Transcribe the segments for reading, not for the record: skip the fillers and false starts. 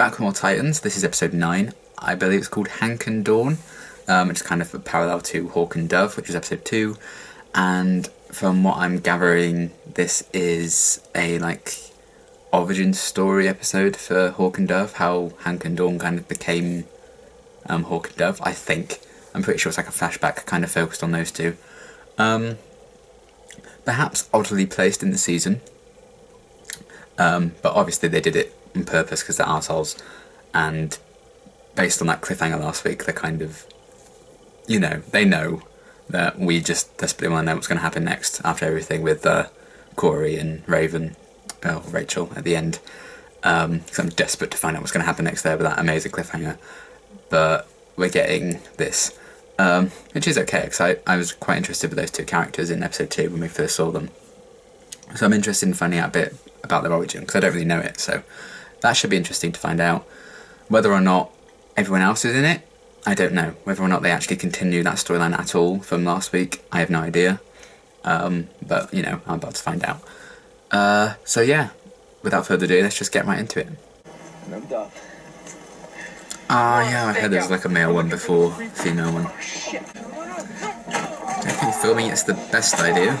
back with more Titans. This is episode 9. I believe it's called Hank and Dawn. It's kind of a parallel to Hawk and Dove, which is episode 2. And from what I'm gathering, this is a origin story episode for Hawk and Dove, how Hank and Dawn kind of became Hawk and Dove, I think. I'm pretty sure it's like a flashback kind of focused on those two. Perhaps oddly placed in the season. But obviously they did it on purpose because they're arseholes, and based on that cliffhanger last week, they're kind of, they know that we just desperately want to know what's going to happen next after everything with Corey and Rachel at the end. Because I'm desperate to find out what's going to happen next there with that amazing cliffhanger. But we're getting this, which is okay, because I was quite interested with those two characters in episode 2 when we first saw them. So I'm interested in finding out a bit about their origin, because I don't really know it, so that should be interesting to find out. Whether or not everyone else is in it, I don't know. Whether or not they actually continue that storyline at all from last week, I have no idea. But, I'm about to find out. So yeah, without further ado, let's just get right into it. Yeah, I heard there's a male one before a female one. Don't think filming it's the best idea.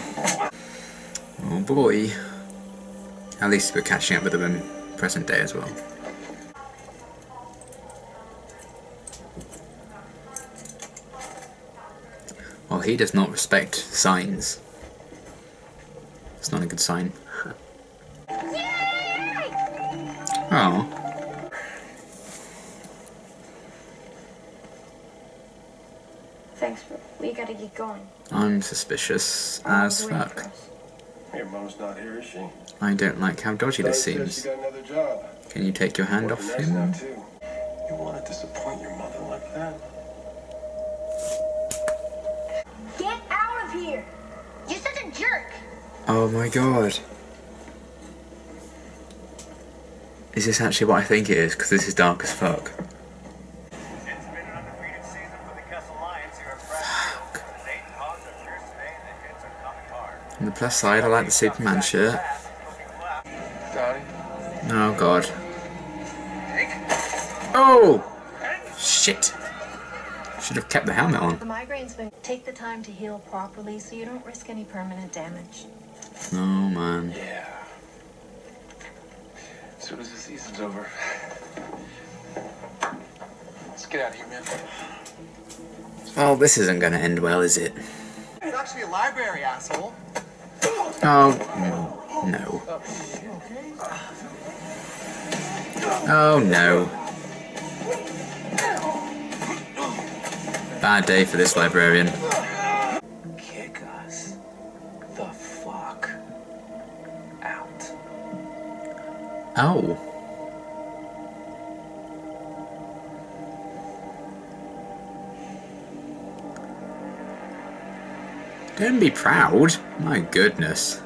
Oh boy. At least we're catching up with them in present day as well. Well, he does not respect signs. It's not a good sign. Oh. Thanks, but we gotta get going. I'm suspicious as fuck. Your mom's not here, is she? I don't like how dodgy this seems. You got another job. Can you take your hand off him? You want to disappoint your mother like that? Get out of here! You're such a jerk! Oh my god. Is this actually what I think it is? Because this is dark as fuck. It's been an undefeated season for the Kessel Lions here at Fuck. The Dayton Hawks are fierce today and the hits are coming hard. On the plus side, I like the Superman shirt. Donnie? Oh god. Oh! Shit! Should have kept the helmet on. The migraine's been... Take the time to heal properly so you don't risk any permanent damage. Oh man. Yeah. As soon as the season's over. Let's get out of here, man. Well, this isn't gonna end well, is it? It's actually a library, asshole. Oh, no. Oh no. Bad day for this librarian. Kick us the fuck out. Oh. Don't be proud. My goodness.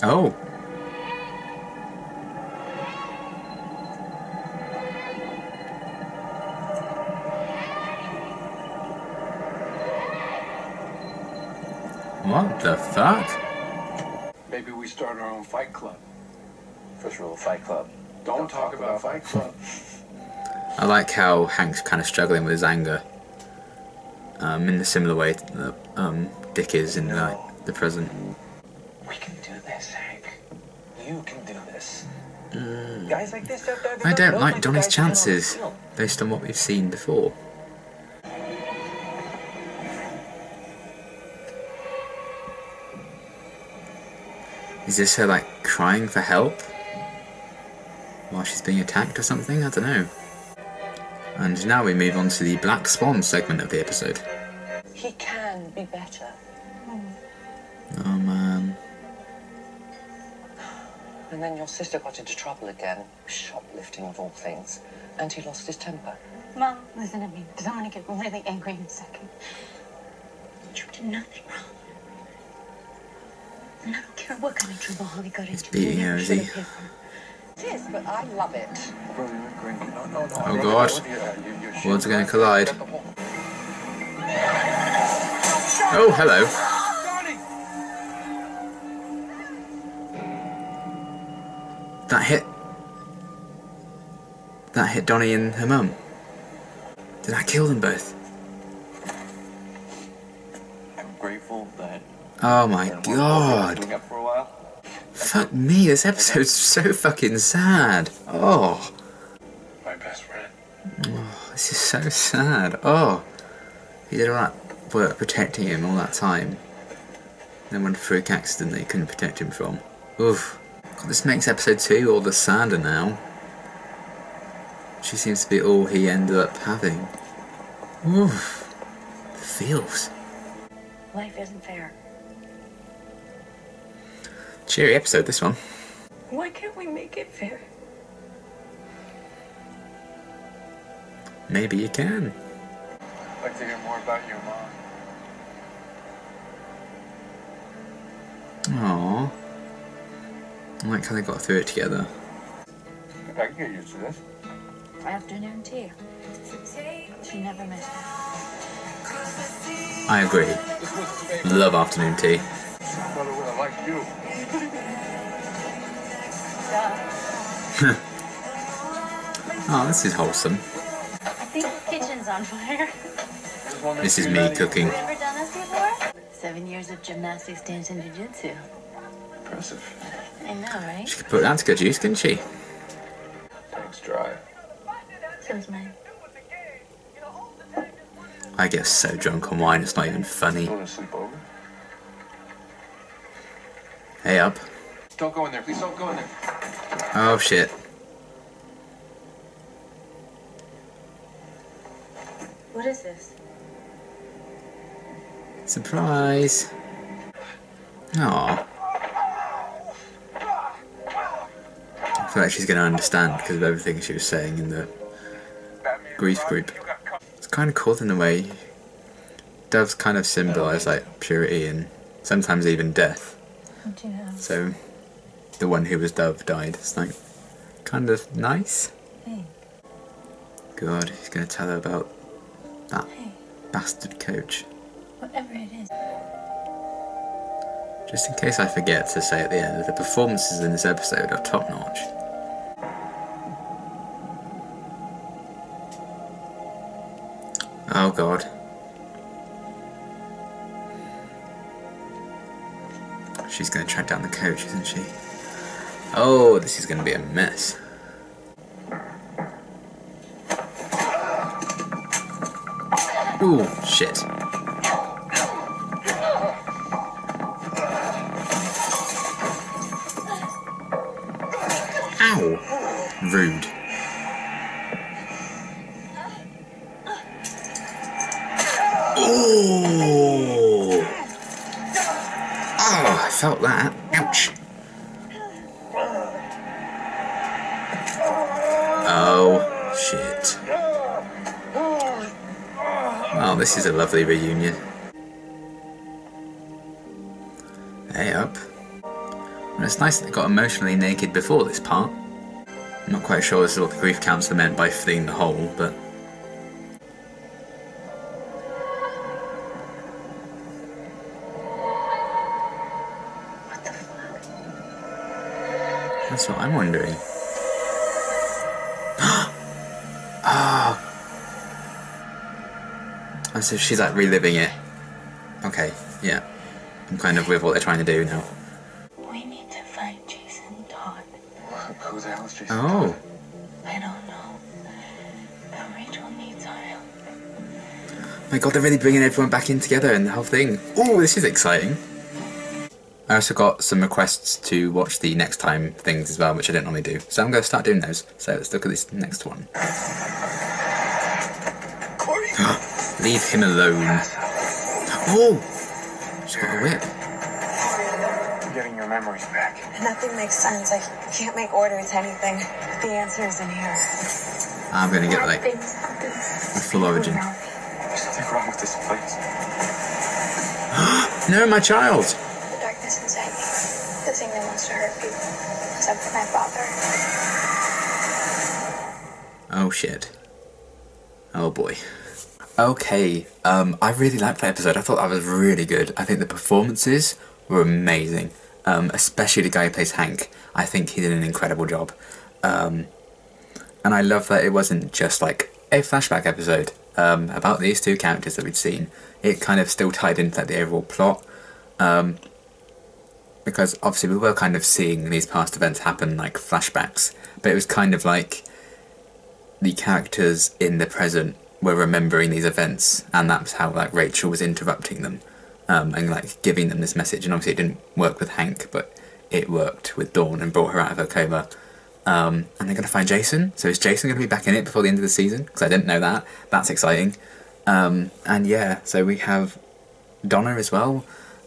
Oh. What the fuck? Maybe we start our own fight club. First rule of Fight Club. Don't talk about fight club. I like how Hank's kind of struggling with his anger. In a similar way that Dick is in the present. We can do this, Hank. You can do this. Guys like this out there, I don't like Donnie's chances, based on what we've seen before. Is this her crying for help? While she's being attacked or something? I don't know. And now we move on to the Black Swan segment of the episode. He can be better. Oh man. And then your sister got into trouble again, shoplifting of all things, and he lost his temper. Mom, listen to me, because I'm gonna get really angry in a second. You did nothing wrong. And I don't care what kind of trouble Holly got into. beating her, is he? It is, but I love it. Oh god. Worlds are going to collide. Oh, hello. That hit that hit Donnie and her mum? Did that kill them both? I'm grateful that Oh my god. doing it for a while. Fuck me, this episode's so fucking sad. Oh, My best friend. this is so sad. Oh, he did all that work protecting him all that time. Then went through an accident that he couldn't protect him from. Oof. God, this makes episode 2 all the sadder now. She seems to be all he ended up having. Oof. The feels. Life isn't fair. Cheery episode, this one. Why can't we make it fair? Maybe you can. I'd like to hear more about your mom. Aww. I like how they got through it together. I can get used to this. Afternoon tea. She never missed it. I agree. This was his favorite. Love afternoon tea. Brother would have liked you. Oh, this is wholesome. I think the kitchen's on fire. This is me cooking. Have you ever done this before? 7 years of gymnastics, dance, and jiu-jitsu. Impressive. I know, right? She could put that to good use, couldn't she? Tank's dry. So's mine. I get so drunk on wine, it's not even funny. Going to sleep over? Hey up. Don't go in there. Please don't go in there. Oh shit. What is this? Surprise. Aww. I feel like she's going to understand because of everything she was saying in the grief group. It's kind of cool in a way. Doves kind of symbolise like purity and sometimes even death. What do you have? So the one who was Dove died. It's like kind of nice. Hey. God, he's going to tell her about that Hey. bastard coach. Whatever it is. Just in case I forget to say at the end, the performances in this episode are top notch. Oh god. She's going to track down the coach, isn't she? Oh, this is going to be a mess. Ooh, shit. Ow! Rude. Oh! Oh, I felt that. Ouch. Oh, shit. Well, this is a lovely reunion. Hey up. Well, it's nice that they got emotionally naked before this part. I'm not quite sure this is what the grief counselor meant by fleeing the hole, but... What the fuck? That's what I'm wondering. Oh! Oh, so she's like reliving it. Okay, yeah. I'm kind of with what they're trying to do now. We need to find Jason Todd. Who the hell is Jason? Oh! I don't know. But Rachel needs our help. My god, they're really bringing everyone back in together and the whole thing. Oh, this is exciting. I also got some requests to watch the next time things as well, which I don't normally do. So I'm going to start doing those. So let's look at this next one. Leave him alone. Oh! She's got a whip. I'm getting your memories back. Nothing makes sense. I can't make order to anything. The answer is in here. I'm going to get like Things happen. the full origin. There's something wrong with this place. No, my child! The darkness inside me. The thing that wants to hurt people. Except for my father. Oh shit. Oh boy. Okay, I really liked that episode. I thought that was really good. I think the performances were amazing. Especially the guy who plays Hank. I think he did an incredible job. And I love that it wasn't just like a flashback episode about these two characters that we'd seen. It kind of still tied into like the overall plot. Because obviously we were kind of seeing these past events happen like flashbacks, but it was kind of like the characters in the present were remembering these events, and that's how like Rachel was interrupting them and like giving them this message. And obviously it didn't work with Hank, but it worked with Dawn and brought her out of her coma. And they're going to find Jason. So is Jason going to be back in it before the end of the season? Because I didn't know that. That's exciting. And yeah, so we have Donna as well.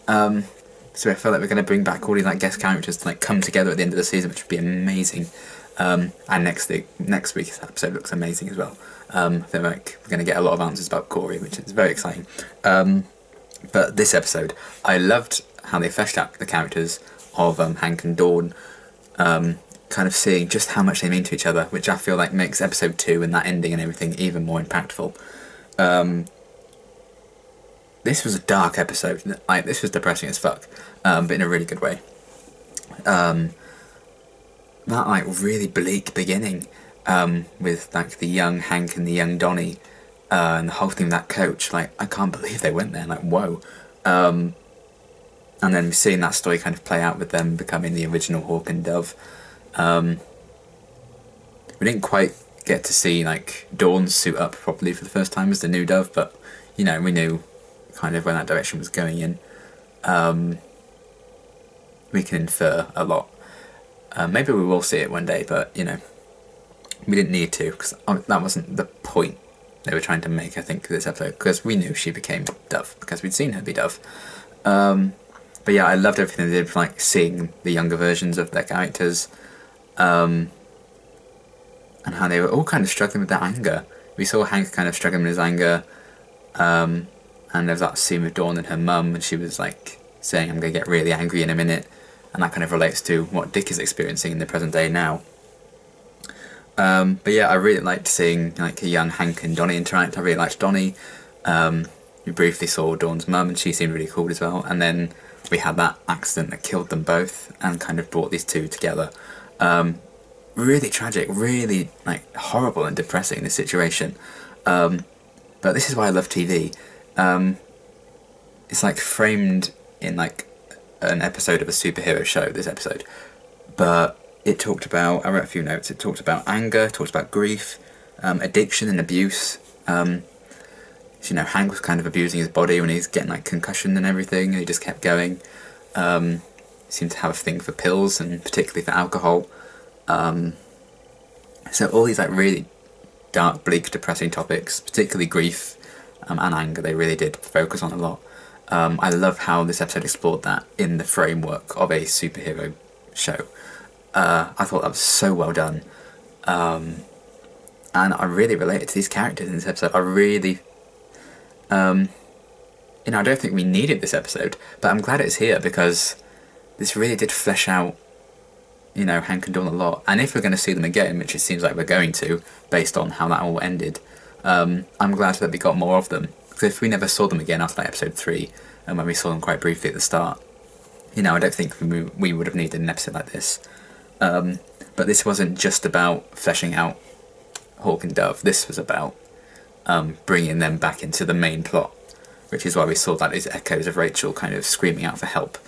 So I feel like we're going to bring back all these like guest characters to like come together at the end of the season, which would be amazing. And next week's episode looks amazing as well. I feel like we're going to get a lot of answers about Corey, which is very exciting. But this episode, I loved how they fleshed out the characters of Hank and Dawn, kind of seeing just how much they mean to each other, which I feel like makes episode 2 and that ending and everything even more impactful. This was a dark episode. Like, this was depressing as fuck, but in a really good way. That like really bleak beginning with like the young Hank and the young Donnie, and the whole thing with that coach. Like, I can't believe they went there. Like, whoa. And then seeing that story kind of play out with them becoming the original Hawk and Dove. We didn't quite get to see like Dawn suit up properly for the first time as the new Dove, but you know, we knew kind of where that direction was going in. We can infer a lot. Maybe we will see it one day, but you know, we didn't need to, because that wasn't the point they were trying to make, I think, this episode, because we knew she became Dove because we'd seen her be Dove. But yeah, I loved everything they did, like seeing the younger versions of their characters, and how they were all kind of struggling with their anger. We saw Hank kind of struggling with his anger, and there was that scene with Dawn and her mum, and she was like saying, "I'm going to get really angry in a minute," and that kind of relates to what Dick is experiencing in the present day now. But yeah, I really liked seeing like a young Hank and Donnie interact. I really liked Donnie. We briefly saw Dawn's mum, and she seemed really cool as well. And then we had that accident that killed them both, and kind of brought these two together. Really tragic, really like horrible and depressing, this situation. But this is why I love TV. It's like framed in like an episode of a superhero show, this episode. But it talked about, I wrote a few notes, it talked about anger, it talked about grief, addiction and abuse. You know, Hank was kind of abusing his body when he's getting like concussion and everything, and he just kept going. He seemed to have a thing for pills, and particularly for alcohol. So all these like really dark, bleak, depressing topics, particularly grief and anger, they really did focus on a lot. I love how this episode explored that in the framework of a superhero show. I thought that was so well done. And I really related to these characters in this episode. I really... you know, I don't think we needed this episode, but I'm glad it's here, because this really did flesh out, you know, Hank and Dawn a lot. And if we're going to see them again, which it seems like we're going to, based on how that all ended, I'm glad that we got more of them. Because if we never saw them again after like, episode 3, and when we saw them quite briefly at the start, you know, I don't think we would have needed an episode like this. But this wasn't just about fleshing out Hawk and Dove. This was about bringing them back into the main plot, which is why we saw that these echoes of Rachel kind of screaming out for help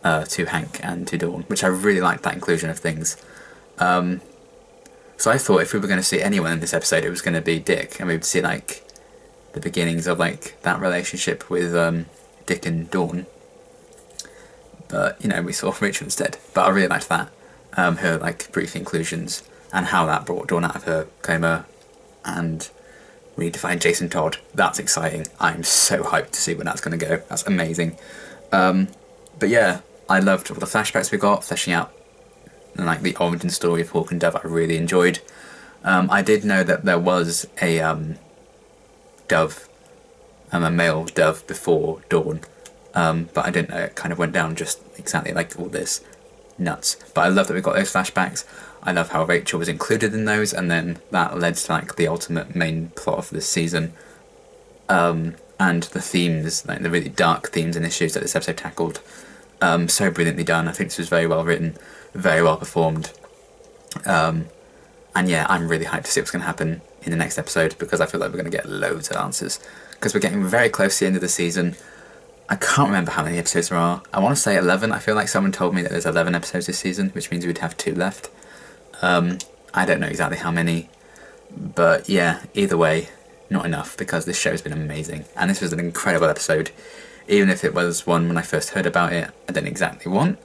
to Hank and to Dawn, which I really liked, that inclusion of things. So I thought if we were going to see anyone in this episode, it was going to be Dick, and we would see like the beginnings of like that relationship with Dick and Dawn. But you know, we saw Rachel instead. But I really liked that, her like brief inclusions, and how that brought Dawn out of her coma, and we need to find Jason Todd. That's exciting. I'm so hyped to see where that's going to go. That's amazing. But yeah, I loved all the flashbacks we got, fleshing out and like the origin story of Hawk and Dove. I really enjoyed. I did know that there was a Dove, a male Dove before Dawn, but I didn't know it kind of went down just exactly like all this. Nuts. But I love that we got those flashbacks. I love how Rachel was included in those, and then that led to like the ultimate main plot of this season. And the themes, like the really dark themes and issues that this episode tackled. So brilliantly done. I think this was very well written, very well performed. And yeah, I'm really hyped to see what's going to happen in the next episode, because I feel like we're going to get loads of answers. Because we're getting very close to the end of the season. I can't remember how many episodes there are. I want to say 11. I feel like someone told me that there's 11 episodes this season, which means we'd have 2 left. I don't know exactly how many. But yeah, either way, not enough, because this show has been amazing. And this was an incredible episode. Even if it was one when I first heard about it, I didn't exactly want.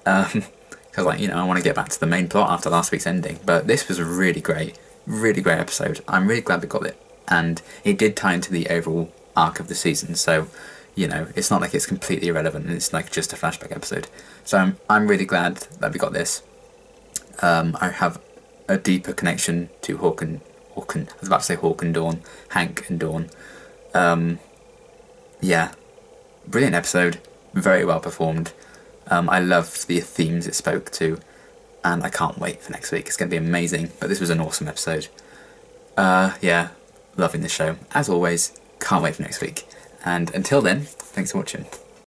Because, like, you know, I want to get back to the main plot after last week's ending. But this was a really great episode. I'm really glad we got it. And it did tie into the overall arc of the season. So, you know, it's not like it's completely irrelevant and it's like just a flashback episode. So I'm really glad that we got this. I have a deeper connection to Hawk and I was about to say Hawk and Dawn. Hank and Dawn. Yeah. Brilliant episode. Very well performed. I loved the themes it spoke to, and I can't wait for next week. It's going to be amazing. But this was an awesome episode. Yeah, loving this show. As always, can't wait for next week. And until then, thanks for watching.